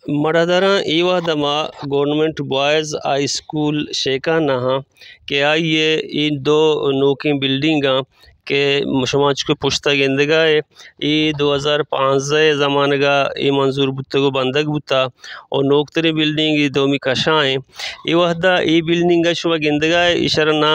मरादरा एवा दमा government boys high school शेका नहा के आइए इन दो नोकी बिल्डिंगा के शुमाच को पुश्ता गेंदगा है ये 2015 ज़मानगा ये मंजूर बुत्ता को बंदक बुत्ता और नोकतरी बिल्डिंग ये दोमी कशाएं ये वहदा ये बिल्डिंगा शुमा गेंदगा है इशर ना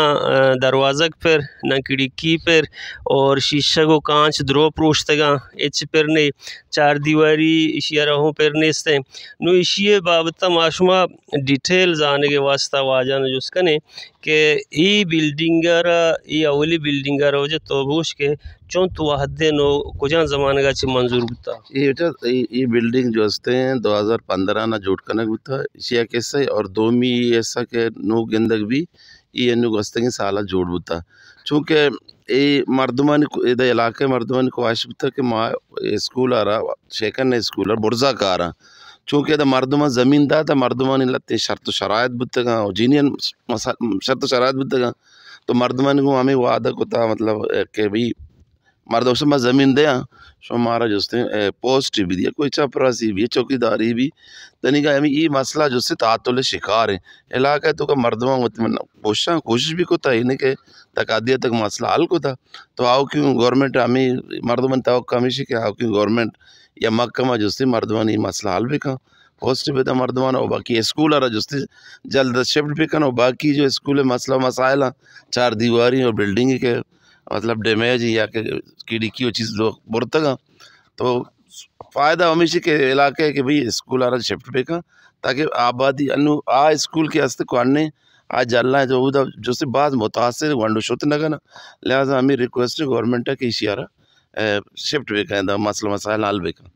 दरवाज़ा पर ना खिड़की पर और शीशा को कांच द्रो प्रोश्तगा एच पर ने चार दीवारी इशिया पर नेस्ते नो इशिए बाबता माशुमा डिटेल जाने के वास्ता वाजान जुस्कने के ई बिल्डिंगरा ई अवली बिल्डिंगरा वजह तोबूश के चौं तो हद्दे नो कुछ ज़माने का ची मंजूर बुता ये बिल्डिंग जो हस्ते हैं 2015 ना जोड़ कनक बुता इशिया कैसे और दो मी ऐसा के नो गिंदक भी ये नु हस्ते के साला जोड़ बुता चूँकि ये मर्दमान इधर इलाके मर्दमान को आश बुता के माँ स्कूल आ रहा शेखन ने स्कूल और बुर्जा का आ रहा चूँकि इधर मर्दमान ज़मीन दा था मर्दमान लत्ते शर्त शरायत बुतगा जीनियन शर्त शरायत बुतगा तो मर्दमान को हमें वादा को था मतलब कि भाई मर्द उस में ज़मीन दे सो हमारा जोस्ते पोस्ट भी दिया कोई चपरासी भी चौकीदारी भी तनिका हमें ये मसला जो से तातुल शिकार है इलाका तो का मर्दमा कोशिश भी को था इन्हें के तकादिया तक मसला हल को था तो आओ क्यों गवर्नमेंट हमें मर्दमन तो कमीशी के आओ क्यों गवर्नमेंट या महकमा जोस्ते मर्दमान ये मसला हल भी का पोस्ट पे था मर्दमान और बाकी स्कूल आ रहा जोस्ते जल्द शिफ्ट भी करना बाकी जो स्कूल मसला मसाइला चार दीवारी और बिल्डिंग के मतलब डैमेज या कीड़ी की चीज़ लोग बुरतगा तो फ़ायदा हमेशा के इलाके के भाई स्कूल आ रहा शिफ्ट पे का ताकि आबादी अनु आ स्कूल के हस्ते को अन्य आज जल्ला है जो उधर जो से बाद मुतासर वंडो शुत नगा ना लिहाजा हमें रिक्वेस्ट गवर्नमेंट है कि इसी आ रहा शिफ्ट पे का मसला मसाइल हल पे का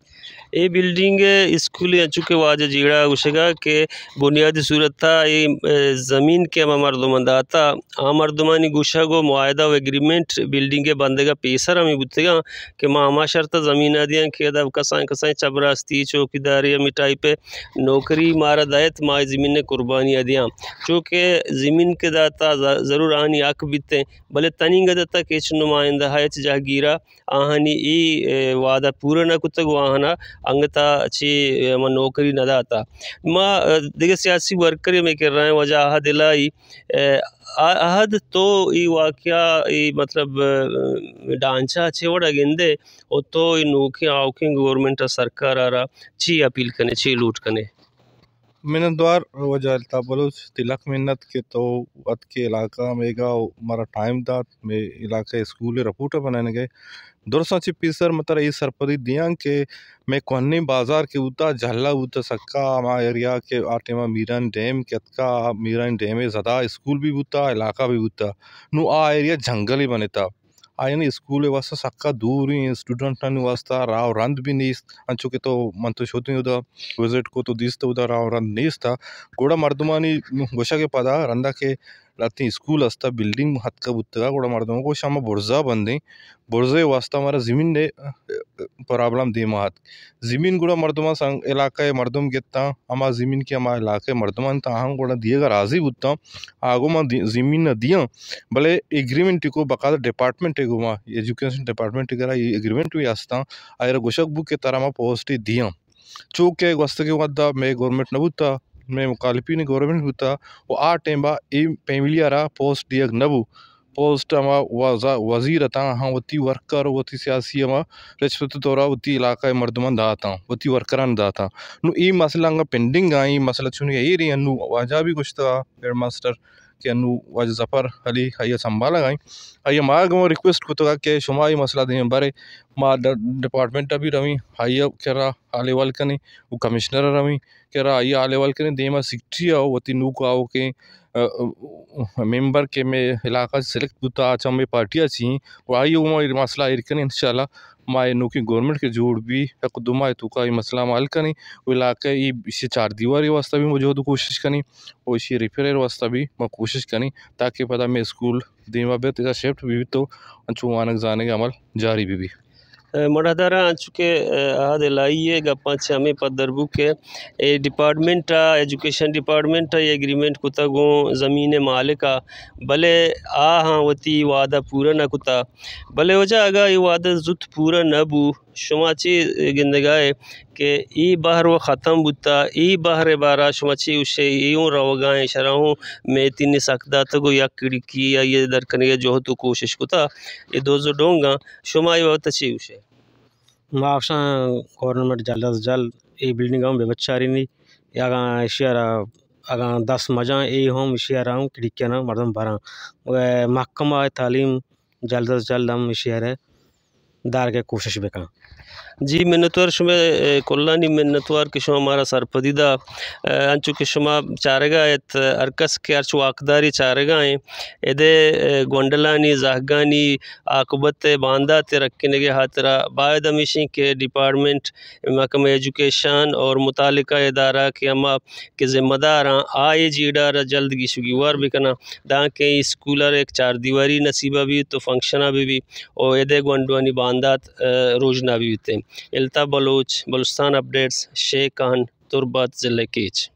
ये बिल्डिंग स्कूल चुके वाज जीड़ा उशगा के बुनियादी सूरत था ये ज़मीन के मर्दमंदाता आ मर्दमानी गुशा गो मुआयदा व एग्रीमेंट बिल्डिंग के बंदेगा पेसर हमें बुतेगा कि मामा शर्त ज़मीन दिया कि दब कसाएं कसाएं चबरास्ती चौकीदारी मिटाई पे नौकरी मारा दायत माए ज़मीन ने कुर्बानियाँ दिया चूँकि ज़मीन के दाता ज़रूर आनी आक बीते भले तनिंग दत्ता केच नुमाइंदा है जहागीरा आहनी ई वादा पूरा न कुतग वाहना अंगता अच्छी नौकरी न दाता माँ देखिए सियासी वर्कर में कर रहे हैं वजह अहद लाई अहद तो ये वाक़या ये मतलब ढांचा अच्छे वड़ा गेंदे और तो ये नोके आउकिंग गवर्नमेंट सरकार आ रहा ची अपील करने ची लूट करने मिन्नत द्वार वजह बलूच तिलक मिन्नत के तो वत के इलाका में गा हमारा टाइम था में इलाका स्कूल रपूटा बनाने गए दुरसाची पीसर मतलब ये सरपदी दिया के मैं कोन्नी बाजार के उता झल्ला उता सक्का मा एरिया के आटे मा मीरन डैम के अतका मीरन डैम में ज़्यादा स्कूल भी उता इलाका भी उता नु आ एरिया जंगल ही बने था आयन स्कूल वास्ता सक्का दूर ही स्टूडेंट वास्ता राव रंद भी नहीं अंचो के तो मन तो शोती उदा विजिट को तो दिस तो उदा राव रंद नहीं था गोड़ा मर्दमानी गोशा के पदा रंदा के लाती स्कूल अस्ता बिल्डिंग हत का बुतगा गोड़ा मर्दमा को शामा बुर्जा बंदे बुर्जे वास्ता हमारा ज़मीन ने प्रॉब्लम दे महत ज़मीन गुड़ा मर्दमा संग इलाका मर्दम गेता हमा ज़मीन के हमारे इलाके मर्दमान ताहम गुड़ा दिएगा राजी बुता आगो मा ज़मीन न दिया भले एग्रीमेंट को बकायदा डिपार्टमेंट को मा एजुकेशन डिपार्टमेंट करा ये एग्रीमेंट भी आस्ता आयर गोशक बुक के तरह मा पोस्ट दिया चूँकि वस्त के बाद मैं गवर्नमेंट न बुता मैं मुखालिफी ने गवर्नमेंट बुता वो आ टाइम बा ए फैमिली आ रहा पोस्ट दिया नबू पोस्ट अमा वज़ीर था हाँ वती वर्कर वती सियासी अमा रिश्वत तौरा वती इलाका मर्दमन दाता वती वर्करान दाता नु ई मसला पेंडिंग आई मसला चुनी यही रही अनु वाजा भी कुछ था हेड मास्टर के अनु वाज जफर अली हया संभाला गई हया मार गो रिक्वेस्ट को तो के शुमा ई मसला दे बारे मा डिपार्टमेंट अभी रवी हया करा आले वाल कने वो कमिश्नर रवी करा हया आले वाल कने देमा सिक्टी आओ वती नु को आओ के मेंबर के में इलाका सेलेक्ट बुता अच्छा में पार्टियाँ छी वो आई वो मसला इरकन इंशाल्लाह माए नु की गवर्नमेंट के जोड़ भी दुमा है तुका ये मसला माल कनी वो इलाका ये इसे चार दीवारी वास्ता भी मौजूद कोशिश कनी और इसे रिपेयर वास्ता भी मैं कोशिश कनी ताकि पता मैं स्कूल दीवा बे तेजा शिफ्ट भी तो अनचुवानक जाने का अमल जारी भी मरादारा चुके आद लाइए गप्पा छमे पदरबू के A department education department agreement कुता गो ज़मीन मालिका भले आ हाँ वती वादा पूरा न कुता भले वजह अगा ये वादा जुत पूरा न बू शुमाची गिंदगाए کہ ای بحر و ختم بتا ای بحر بارا شما چی اوشے ایوں روگائیں شرحوں میں تین سکتا تگو یک کڑکی یا یہ درکنگے جو تو کوشش کتا یہ دوزو ڈونگا شما یہ وقت چی اوشے ما افشان گورنمنٹ جلد از جلد ای بلڈنگ ہم بے بچاری نہیں یا اشیارا اگاں 10 مجاں ای ہم اشیارا ہم کڑکیاں مردم براں محکمہ تعلیم جلد از جلد ہم اشیارے دار کے کوشش بکاں جی منتوار شما کلانی منتوار کہ شما ہمارا سرپدیدہ انچو کہ شما چارگاہ ایت ارکس کے ارچ واقداری چارگاہ ہیں ادے گونڈلانی زہگانی عاقبت باندات رکھنگے حاطرہ باید ہمیشہ کہ ڈپارٹمنٹ محکمہ ایجوکیشن اور متعلقہ ادارہ کہ ہما کہ ذمہ داراں آئے جیڈارہ جلد گیشگی وار بکنا داں کہ اسکولر ایک 4 دیواری نصیبہ بھی تو فنکشنہ بھی اور ادے گونڈوانی باندات روجنا بھی ہوتے ہیں التا بلوچ بلوچستان اپڈیٹس شیخ کان تربت ضلع کیچ